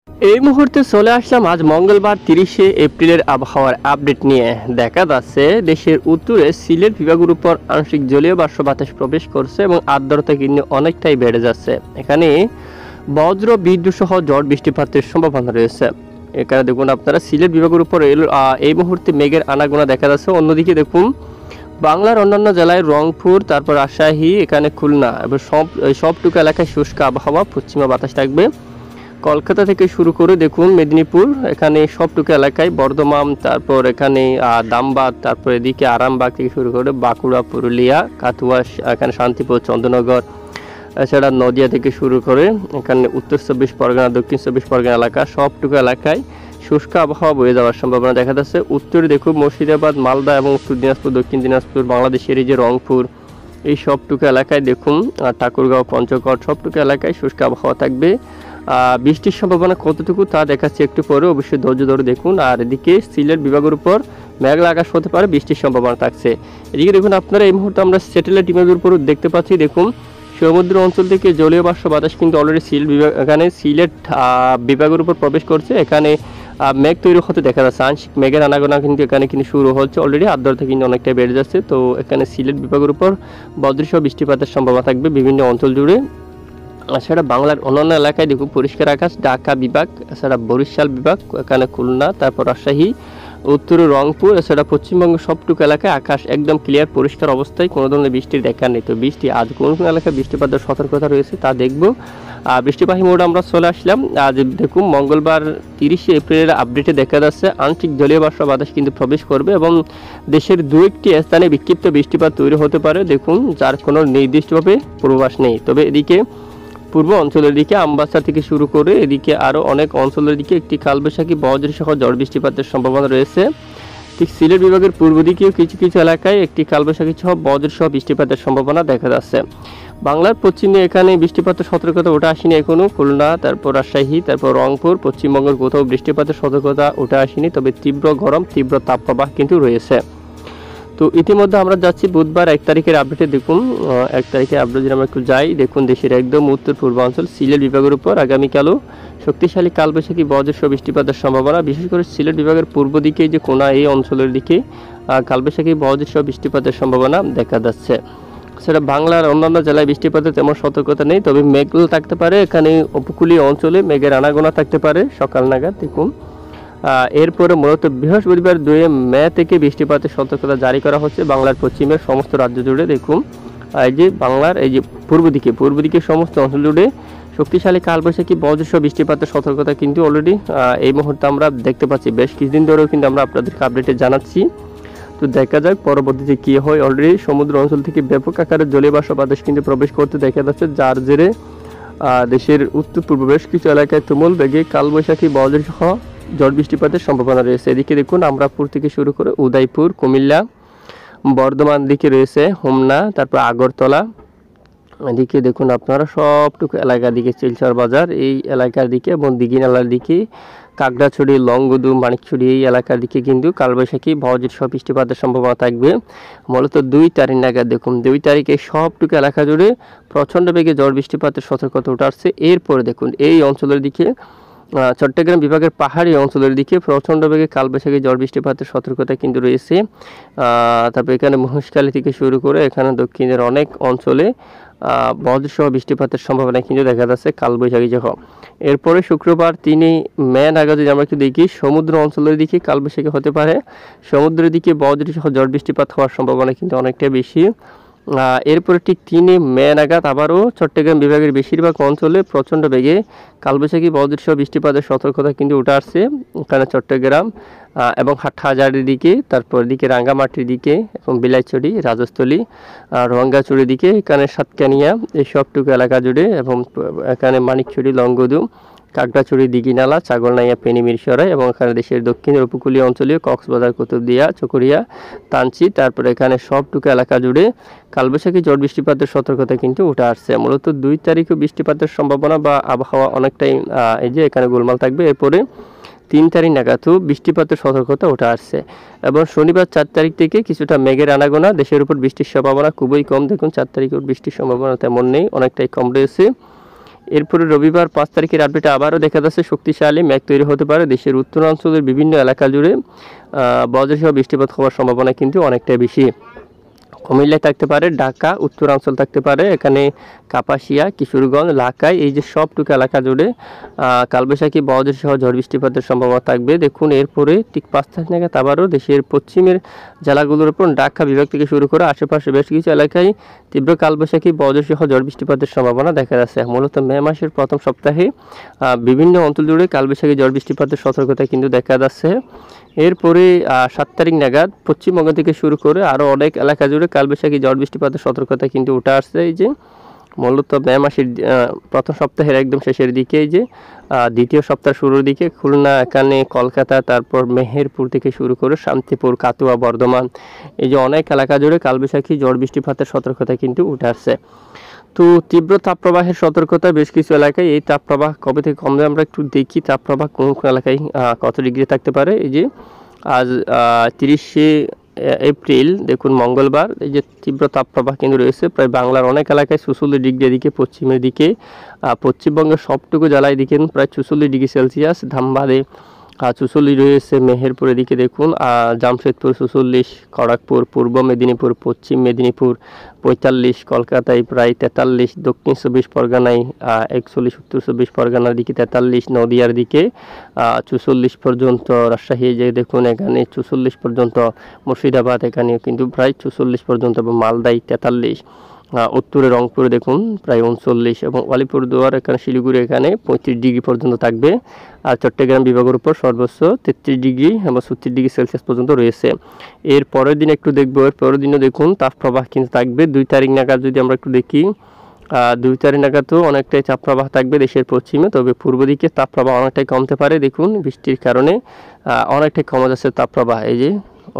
এই মুহূর্তে চলে আসলাম আজ মঙ্গলবার 30শে এপ্রিলের আবহাওয়ার আপডেট নিয়ে। দেখা যাচ্ছে দেশের উত্তরে সিলেট বিভাগের উপর আংশিক জলীয় বাষ্প বাতাস প্রবেশ করছে এবং আর্দ্রতা কিন্তু অনেকটাই বেড়ে যাচ্ছে। এখানে বজ্র বিদ্যুৎ সহ ঝড় বৃষ্টিপাতের সম্ভাবনা রয়েছে। এখানে দেখুন আপনারা সিলেট বিভাগের উপর এই মুহূর্তে মেঘের আনাগোনা দেখা যাচ্ছে। অন্যদিকে দেখুন বাংলার অন্যান্য জেলায় রংপুর, তারপর রাজশাহী, এখানে খুলনা এবং সবটুকু এলাকায় শুষ্ক আবহাওয়া, পশ্চিমা বাতাস থাকবে। কলকাতা থেকে শুরু করে দেখুন মেদিনীপুর, এখানে সবটুকু এলাকায় বর্ধমান, তারপর এখানে দামবাগ, তারপর এদিকে আরামবাগ থেকে শুরু করে বাঁকুড়া, পুরুলিয়া, কাতুয়া, এখানে শান্তিপুর, চন্দ্রনগর, এছাড়া নদিয়া থেকে শুরু করে এখানে উত্তর 24 পরগনা, দক্ষিণ 24 পরগনা এলাকা, সবটুকু এলাকায় শুষ্ক আবহাওয়া বয়ে যাওয়ার সম্ভাবনা দেখা যাচ্ছে। উত্তরে দেখুন মুর্শিদাবাদ, মালদা এবং উত্তর দিনাজপুর, দক্ষিণ দিনাজপুর, বাংলাদেশের এই যে রংপুর, এই সবটুকু এলাকায় দেখুন ঠাকুরগাঁও, পঞ্চগড়, সবটুকু এলাকায় শুষ্ক আবহাওয়া থাকবে। বৃষ্টির সম্ভাবনা কতটুকু তা দেখাচ্ছি একটু পরে, অবশ্যই ধৈর্য ধরে দেখুন। আর এদিকে সিলেট বিভাগের উপর মেঘলা আকাশ হতে পারে, বৃষ্টির সম্ভাবনা থাকছে। এদিকে দেখুন আপনারা এই মুহূর্তে আমরা স্যাটেলাইট ইমেজের উপর দেখতে পাচ্ছি, দেখুন সমুদ্র অঞ্চল থেকে জলীয় বাষ্প বাতাস কিন্তু অলরেডি সিলেট বিভাগের উপর প্রবেশ করছে। এখানে মেঘ তৈরি হতে দেখা যাচ্ছে, আংশিক মেঘের আনাগোনা কিন্তু এখানে কিন্তু শুরু হচ্ছে অলরেডি, আর্দ্রতা কিন্তু অনেকটা বেড়ে যাচ্ছে। তো এখানে সিলেট বিভাগের উপর বজ্রসহ বৃষ্টিপাতের সম্ভাবনা থাকবে বিভিন্ন অঞ্চল জুড়ে। এছাড়া বাংলার অন্যান্য এলাকায় দেখুন পরিষ্কার আকাশ, ঢাকা বিভাগ, এছাড়া বরিশাল বিভাগ, এখানে খুলনা, তারপর রাজশাহী, উত্তরে রংপুর, এছাড়া পশ্চিমবঙ্গের সবটুকু এলাকায় আকাশ একদম ক্লিয়ার পরিষ্কার অবস্থায়, কোনো ধরনের বৃষ্টির দেখা নেই। তো বৃষ্টি আজ কোন কোন এলাকায় বৃষ্টিপাতের সতর্কতা রয়েছে তা দেখব। বৃষ্টিপাহী মোড়ে আমরা চলে আসলাম। আজ দেখুন মঙ্গলবার 30শে এপ্রিলের আপডেটে দেখা যাচ্ছে আংশিক জলীয় বাষ্প বাতাস কিন্তু প্রবেশ করবে এবং দেশের দু একটি স্থানে বিক্ষিপ্ত বৃষ্টিপাত তৈরি হতে পারে, দেখুন যার কোনো নির্দিষ্টভাবে পূর্বাভাস নেই। তবে এদিকে পূর্ব অঞ্চলের দিকে আমবাসা থেকে শুরু করে এদিকে আরও অনেক অঞ্চলের দিকে একটি কালবৈশাখী বজ্রসহ ঝড় বৃষ্টিপাতের সম্ভাবনা রয়েছে। ঠিক সিলেট বিভাগের পূর্ব দিকেও কিছু কিছু এলাকায় একটি কালবৈশাখী সহ বজ্রসহ বৃষ্টিপাতের সম্ভাবনা দেখা যাচ্ছে। বাংলার পশ্চিমে এখানে বৃষ্টিপাতের সতর্কতা ওঠা আসেনি এখনও, খুলনা, তারপর রাজশাহী, তারপর রংপুর, পশ্চিমবঙ্গের কোথাও বৃষ্টিপাতের সতর্কতা ওঠা আসেনি। তবে তীব্র গরম, তীব্র তাপপ্রবাহ কিন্তু রয়েছে। তো ইতিমধ্যে আমরা যাচ্ছি বুধবার 1 তারিখের আপডেটে। দেখুন 1 তারিখের আপডেট যদি আমরা একটু যাই, দেখুন দেশের একদম উত্তর পূর্বাঞ্চল সিলেট বিভাগের উপর আগামীকালও শক্তিশালী কালবৈশাখী বজ্রসহ বৃষ্টিপাতের সম্ভাবনা, বিশেষ করে সিলেট বিভাগের পূর্ব দিকে যে কোনা এই অঞ্চলের দিকে কালবৈশাখী বজ্রসহ বৃষ্টিপাতের সম্ভাবনা দেখা যাচ্ছে। সেটা বাংলার অন্যান্য জেলায় বৃষ্টিপাতের তেমন সতর্কতা নেই, তবে মেঘগুলো থাকতে পারে, এখানে উপকূলীয় অঞ্চলে মেঘের আনাগোনা থাকতে পারে সকাল নাগাদ। দেখুন এরপরে মূলত বৃহস্পতিবার 2 মে থেকে বৃষ্টিপাতের সতর্কতা জারি করা হচ্ছে বাংলার পশ্চিমের সমস্ত রাজ্য জুড়ে। দেখুন এই যে বাংলার এই যে পূর্ব দিকে সমস্ত অঞ্চল জুড়ে শক্তিশালী কালবৈশাখী বজ্রসহ বৃষ্টিপাতের সতর্কতা কিন্তু অলরেডি এই মুহূর্তে আমরা দেখতে পাচ্ছি। বেশ কিছুদিন ধরেও কিন্তু আমরা আপনাদেরকে আপডেটে জানাচ্ছি। তো দেখা যাক পরবর্তীতে কী হয়। অলরেডি সমুদ্র অঞ্চল থেকে ব্যাপক আকারে জলীয় বাষ্প বাতাস কিন্তু প্রবেশ করতে দেখা যাচ্ছে, যার জেরে দেশের উত্তর পূর্ব বেশ কিছু এলাকায় তুমুল বেগে কালবৈশাখী বজ্রসহ ঝড় বৃষ্টিপাতের সম্ভাবনা রয়েছে। এদিকে দেখুন আমরাপুর থেকে শুরু করে উদয়পুর, কুমিল্লা, বর্ধমান দিকে রয়েছে হোমনা, তারপর আগরতলা, এদিকে দেখুন আপনারা সবটুকু এলাকার দিকে শিলচর বাজার এই এলাকার দিকে এবং দিঘিনালার দিকে, কাকড়াছড়ি, লংগদু, মানিকছড়ি এই এলাকার দিকে কিন্তু কালবৈশাখী বজ্রসহ বৃষ্টিপাতের সম্ভাবনা থাকবে মূলত 2 তারিখ নাগাদ। দেখুন 2 তারিখে সবটুকু এলাকা জুড়ে প্রচণ্ড বেগে ঝড় বৃষ্টিপাতের সতর্কতা উঠে আসছে। এরপরে দেখুন এই অঞ্চলের দিকে চট্টগ্রাম বিভাগের পাহাড়ি অঞ্চলের দিকে প্রচণ্ড বেগে কালবৈশাখী ঝড় বৃষ্টিপাতের সতর্কতা কিন্তু রয়েছে। তারপর এখানে মহেশখালী থেকে শুরু করে এখানে দক্ষিণের অনেক অঞ্চলে বজ্রসহ বৃষ্টিপাতের সম্ভাবনা কিন্তু দেখা যাচ্ছে কালবৈশাখী সহ। এরপরে শুক্রবার 3 মে নাগাদ যদি আমরা একটু দেখি সমুদ্র অঞ্চলের দিকে কালবৈশাখী হতে পারে, সমুদ্রের দিকে বজ্রসহ ঝড় বৃষ্টিপাত হওয়ার সম্ভাবনা কিন্তু অনেকটা বেশি। এরপরে ঠিক 3 মে নাগাদ আবারও চট্টগ্রাম বিভাগের বেশিরভাগ অঞ্চলে প্রচণ্ড বেগে কালবৈশাখী বজ্রসহ বৃষ্টিপাতের সতর্কতা কিন্তু উঠে আসছে। এখানে চট্টগ্রাম এবং হাটহাজারির দিকে, তারপর দিকে রাঙ্গামাটির দিকে এবং বিলাইছড়ি, রাজস্থলী, রোহাঙ্গাচুরির দিকে, এখানে সাতকানিয়া এই সবটুকু এলাকা জুড়ে এবং এখানে মানিকছড়ি, লংগদু, কাকড়াছড়ি, দিঘিনালা, ছাগলনাইয়া, ফেনী, মিরসরাই এবং এখানে দেশের দক্ষিণের উপকূলীয় অঞ্চলীয় কক্সবাজার, কুতুবদিয়া, চকরিয়া, তানচি, তারপরে এখানে সবটুকু এলাকা জুড়ে কালবৈশাখী ঝড় বৃষ্টিপাতের সতর্কতা কিন্তু উঠে আসছে। মূলত 2 তারিখে বৃষ্টিপাতের সম্ভাবনা বা আবহাওয়া অনেকটাই এই যে এখানে গোলমাল থাকবে। এরপরে 3 তারিখ নাগাদও বৃষ্টিপাতের সতর্কতা উঠে আসছে এবং শনিবার 4 তারিখ থেকে কিছুটা মেঘের আনাগোনা, দেশের উপর বৃষ্টির সম্ভাবনা খুবই কম। দেখুন 4 তারিখেও বৃষ্টির সম্ভাবনা তেমন নেই, অনেকটাই কম রয়েছে। এরপরে রবিবার 5 তারিখের আপডেটে আবারও দেখা যাচ্ছে শক্তিশালী মেঘ তৈরি হতে পারে দেশের উত্তরাঞ্চলের বিভিন্ন এলাকা জুড়ে। বজ্রসহ বৃষ্টিপাত হওয়ার সম্ভাবনা কিন্তু অনেকটাই বেশি। কুমিল্লায় থাকতে পারে, ঢাকা উত্তরাঞ্চল থাকতে পারে, এখানে কাপাসিয়া, কিশোরগঞ্জ, লাখাই, এই যে সবটুকু এলাকা জুড়ে কালবৈশাখী বজ্রসহ ঝড় বৃষ্টিপাতের সম্ভাবনা থাকবে। দেখুন এরপরে ঠিক 5 তারিখ নাগাদ আবারও দেশের পশ্চিমের জেলাগুলোর উপর ঢাকা বিভাগ থেকে শুরু করে আশেপাশে বেশ কিছু এলাকায় তীব্র কালবৈশাখী বজ্রসহ ঝড় বৃষ্টিপাতের সম্ভাবনা দেখা যাচ্ছে। মূলত মে মাসের প্রথম সপ্তাহে বিভিন্ন অঞ্চল জুড়ে কালবৈশাখী ঝড় বৃষ্টিপাতের সতর্কতা কিন্তু দেখা যাচ্ছে। এরপরে 7 তারিখ নাগাদ পশ্চিমবঙ্গ থেকে শুরু করে আরও অনেক এলাকা জুড়ে কালবৈশাখী ঝড় বৃষ্টিপাতের সতর্কতা কিন্তু উঠে আসছে। এই যে মূলত মে মাসের প্রথম সপ্তাহের একদম শেষের দিকে, এই যে দ্বিতীয় সপ্তাহ শুরুর দিকে খুলনা, এখানে কলকাতা, তারপর মেহেরপুর থেকে শুরু করে শান্তিপুর, কাতুয়া, বর্ধমান, এই যে অনেক এলাকা জুড়ে কালবৈশাখী ঝড় বৃষ্টিপাতের সতর্কতা কিন্তু উঠে আসছে। তো তীব্র তাপপ্রবাহের সতর্কতা বেশ কিছু এলাকায়। এই তাপপ্রবাহ কবে থেকে কমবে আমরা একটু দেখি। তাপপ্রবাহ কোন কোন এলাকায় কত ডিগ্রি থাকতে পারে। এই যে আজ 30শে এপ্রিল, দেখুন মঙ্গলবার, এই যে তীব্র তাপপ্রবাহ কিন্তু রয়েছে প্রায় বাংলার অনেক এলাকায় 44 ডিগ্রি এদিকে পশ্চিমের দিকে। পশ্চিমবঙ্গের সবটুকু জেলায় দেখেন প্রায় 44 ডিগ্রি সেলসিয়াস। ধানবাদে 44 রয়েছে, মেহেরপুরের দিকে দেখুন জামশেদপুর 44, খড়গপুর, পূর্ব মেদিনীপুর, পশ্চিম মেদিনীপুর 45, কলকাতায় প্রায় 43, দক্ষিণ 24 পরগনায় 41, উত্তর 24 পরগনার দিকে 43, নদিয়ার দিকে 44 পর্যন্ত, রাজশাহী যে দেখুন এখানে 44 পর্যন্ত, মুর্শিদাবাদ এখানেও কিন্তু প্রায় 44 পর্যন্ত, এবং মালদায় 43, উত্তরে রংপুরে দেখুন প্রায় 39, এবং আলিপুরদুয়ার এখানে শিলিগুড়ি এখানে 35 ডিগ্রি পর্যন্ত থাকবে। আর চট্টগ্রাম বিভাগের উপর সর্বোচ্চ 33 ডিগ্রি এবং 36 ডিগ্রি সেলসিয়াস পর্যন্ত রয়েছে। এর পরের দিন একটু দেখবো, এর পরের দিনও দেখুন তাপপ্রবাহ কিন্তু থাকবে। 2 তারিখ নাগাদ যদি আমরা একটু দেখি, 2 তারিখ নাগাদও অনেকটাই তাপপ্রবাহ থাকবে দেশের পশ্চিমে, তবে পূর্ব দিকে তাপপ্রবাহ অনেকটাই কমতে পারে। দেখুন বৃষ্টির কারণে অনেকটাই কমে যাচ্ছে তাপপ্রবাহ। এই যে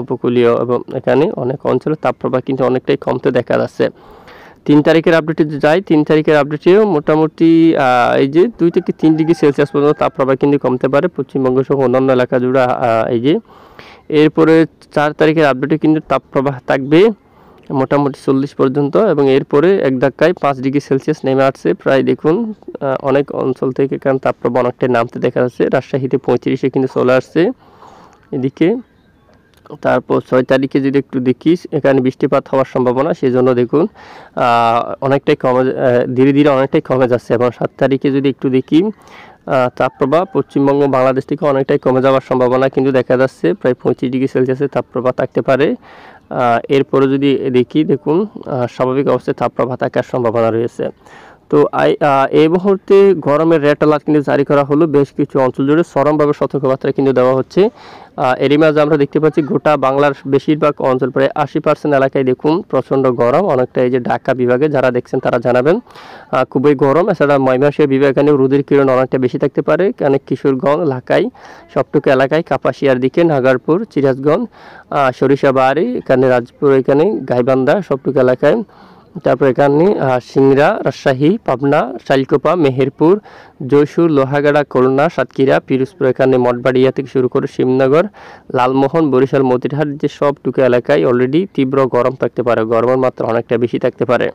উপকূলীয় এবং এখানে অনেক অঞ্চলে তাপপ্রবাহ কিন্তু অনেকটাই কমতে দেখা যাচ্ছে। 3 তারিখের আপডেটে যাই। 3 তারিখের আপডেটেও মোটামুটি এই যে 2 থেকে 3 ডিগ্রি সেলসিয়াস পর্যন্ত তাপপ্রবাহ কিন্তু কমতে পারে পশ্চিমবঙ্গ সহ অন্যান্য এলাকা জুড়ে। এই যে এরপরে 4 তারিখের আপডেটে কিন্তু তাপপ্রবাহ থাকবে মোটামুটি 40 পর্যন্ত, এবং এরপরে এক ধাক্কায় 5 ডিগ্রি সেলসিয়াস নেমে আসছে প্রায়। দেখুন অনেক অঞ্চল থেকে কারণ তাপপ্রবাহ অনেকটাই নামতে দেখা যাচ্ছে। রাজশাহীতে 35-এ কিন্তু চলে আসছে এদিকে। তারপর 6 তারিখে যদি একটু দেখি, এখানে বৃষ্টিপাত হওয়ার সম্ভাবনা, সেই জন্য দেখুন অনেকটাই কমে, ধীরে ধীরে অনেকটাই কমে যাচ্ছে। এবং 7 তারিখে যদি একটু দেখি, তাপপ্রবাহ পশ্চিমবঙ্গ বাংলাদেশ থেকে অনেকটাই কমে যাওয়ার সম্ভাবনা কিন্তু দেখা যাচ্ছে, প্রায় 25 ডিগ্রি সেলসিয়াসের তাপপ্রবাহ থাকতে পারে। এরপরে যদি দেখি, দেখুন স্বাভাবিক অবস্থায় তাপপ্রবাহ থাকার সম্ভাবনা রয়েছে। তো এই মুহূর্তে গরমের রেড অ্যালার্ট কিন্তু জারি করা হলো, বেশ কিছু অঞ্চল জুড়ে চরমভাবে সতর্কবার্তা কিন্তু দেওয়া হচ্ছে। এরই মাঝে আমরা দেখতে পাচ্ছি গোটা বাংলার বেশিরভাগ অঞ্চল, প্রায় 80% এলাকায় দেখুন প্রচণ্ড গরম। অনেকটা এই যে ঢাকা বিভাগে যারা দেখছেন তারা জানাবেন খুবই গরম। এছাড়া ময়মনসিংহ বিভাগ এখানেও রোদের কিরণ অনেকটা বেশি থাকতে পারে, কারণ কিশোরগঞ্জ, লাখাই সবটুকু এলাকায়, কাপাসিয়ার দিকে, নাগারপুর, সিরাজগঞ্জ, সরিষাবাড়ি, এখানে রাজপুর, এখানে গাইবান্ধা সবটুকু এলাকায়, তারপর এখানে সিংড়া, রাজশাহী, পাবনা, শাইলকোপা, মেহেরপুর, জয়সুর, লোহাগাড়া, খুলনা, সাতক্ষীরা, পিরোজপুর, এখানে মঠবাড়িয়া থেকে শুরু করে শিবনগর, লালমোহন, বরিশাল, মতিরহাট, যে সবটুকু এলাকায় অলরেডি তীব্র গরম থাকতে পারে, গরমের মাত্রা অনেকটা বেশি থাকতে পারে।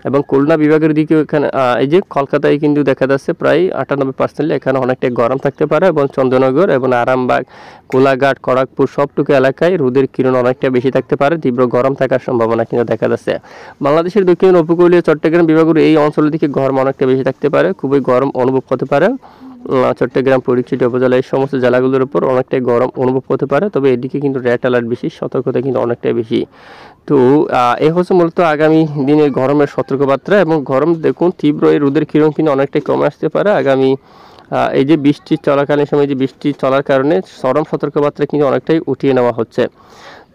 এবং খুলনা বিভাগের দিকেও এখানে এই যে কলকাতায় কিন্তু দেখা যাচ্ছে প্রায় 98% এখানে অনেকটাই গরম থাকতে পারে, এবং চন্দ্রনগর এবং আরামবাগ, কোলাঘাট, খড়গপুর সবটুকু এলাকায় রোদের কিরণ অনেকটা বেশি থাকতে পারে, তীব্র গরম থাকার সম্ভাবনা কিন্তু দেখা যাচ্ছে। বাংলাদেশের দক্ষিণ উপকূলীয় চট্টগ্রাম বিভাগের এই অঞ্চলের দিকে গরম অনেকটা বেশি থাকতে পারে, খুবই গরম অনুভব করতে পারে। চট্টগ্রাম, পরিচিত উপজেলা এই সমস্ত জেলাগুলোর উপর অনেকটাই গরম অনুভব করতে পারে, তবে এদিকে কিন্তু রেড অ্যালার্ট বেশি, সতর্কতা কিন্তু অনেকটাই বেশি। তো এই হচ্ছে মূলত আগামী দিনের গরমের সতর্কবার্তা। এবং গরম দেখুন তীব্র এই রোদের কিরণ কিন্তু অনেকটাই কমে আসতে পারে আগামী এই যে বৃষ্টি চলাকালীন সময়, যে বৃষ্টি চলার কারণে চরম সতর্কবার্তা কিন্তু অনেকটাই উঠিয়ে নেওয়া হচ্ছে।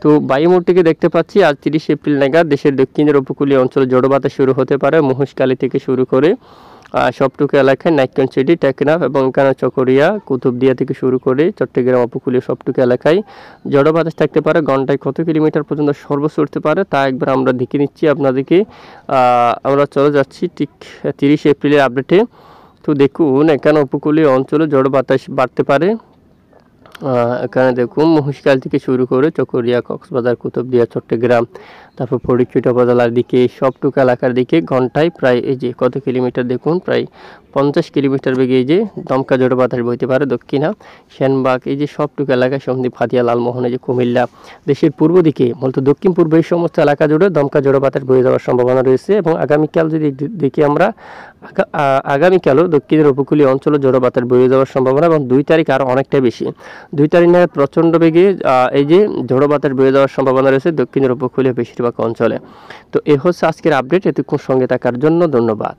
তো বায়ুমণ্ডলকে দেখতে পাচ্ছি আজ 30 এপ্রিল নাগাদ দেশের দক্ষিণের উপকূলীয় অঞ্চলে ঝোড়ো বাতাস শুরু হতে পারে, মহেশখালী থেকে শুরু করে সবটুকু এলাকায়, নাইক্ষ্যংছড়ি, টেকনাফ এবং চকরিয়া, কুতুবদিয়া থেকে শুরু করে চট্টগ্রাম উপকূলীয় সবটুকু এলাকায় ঝড়ো বাতাস থাকতে পারে। ঘন্টায় কত কিলোমিটার পর্যন্ত সর্বোচ্চ উঠতে পারে তা একবার আমরা দেখে নিচ্ছি আপনাদেরকে। আমরা চলে যাচ্ছি ঠিক 30 এপ্রিলের আপডেটে। তো দেখুন এখানে উপকূলীয় অঞ্চলে ঝড়ো বাতাস বাড়তে পারে এখানে দেখুন মহিষখাল থেকে শুরু করে চকরিয়া, কক্সবাজার, কুতুবদিয়া, চট্টগ্রাম, তারপর ফটিকছড়ি উপজেলার দিকে সবটুকু এলাকার দিকে ঘন্টায় প্রায় এই যে কত কিলোমিটার দেখুন, প্রায় 50 কিলোমিটার বেগে এই যে দমকা ঝড়ো বাতাস বইতে পারে। দক্ষিণা, সেনবাগ, এই যে সবটুকু এলাকায় সন্দ্বীপ, হাতিয়া, লালমোহন, এই যে কুমিল্লা, দেশের পূর্ব দিকে মূলত দক্ষিণ পূর্ব এই সমস্ত এলাকা জুড়ে দমকা ঝড়ো বাতাস বয়ে যাওয়ার সম্ভাবনা রয়েছে। এবং আগামীকাল যদি দেখি আমরা, আগামীকালও দক্ষিণের উপকূলীয় অঞ্চলে ঝড়ো বাতাস বয়ে যাওয়ার সম্ভাবনা, এবং 2 তারিখ আরও অনেকটাই বেশি। 2 তারিখ নাগাদ প্রচণ্ড বেগে এই যে ঝড়ো বাতাস বয়ে যাওয়ার সম্ভাবনা রয়েছে দক্ষিণের উপকূলীয় বেশিরভাগ অঞ্চলে। তো এ হচ্ছে আজকের আপডেট। এতক্ষণ সঙ্গে থাকার জন্য ধন্যবাদ।